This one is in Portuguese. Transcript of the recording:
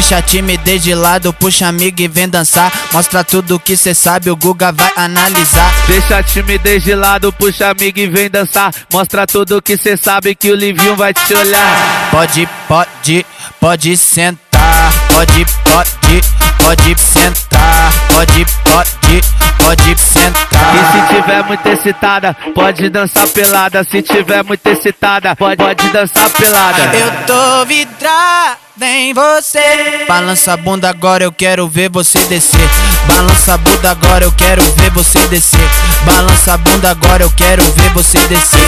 Deixa a timidez de lado, puxa amigo e vem dançar. Mostra tudo que cê sabe, o Guga vai analisar. Deixa a timidez de lado, puxa amigo e vem dançar. Mostra tudo que cê sabe que o Livinho vai te olhar. Pode sentar. Pode sentar. Pode sentar. E se tiver muito excitada, pode dançar pelada. Se tiver muito excitada, pode dançar pelada. Eu tô vidrado em você. Balança a bunda agora, eu quero ver você descer. Balança a bunda agora, eu quero ver você descer. Balança a bunda agora, eu quero ver você descer.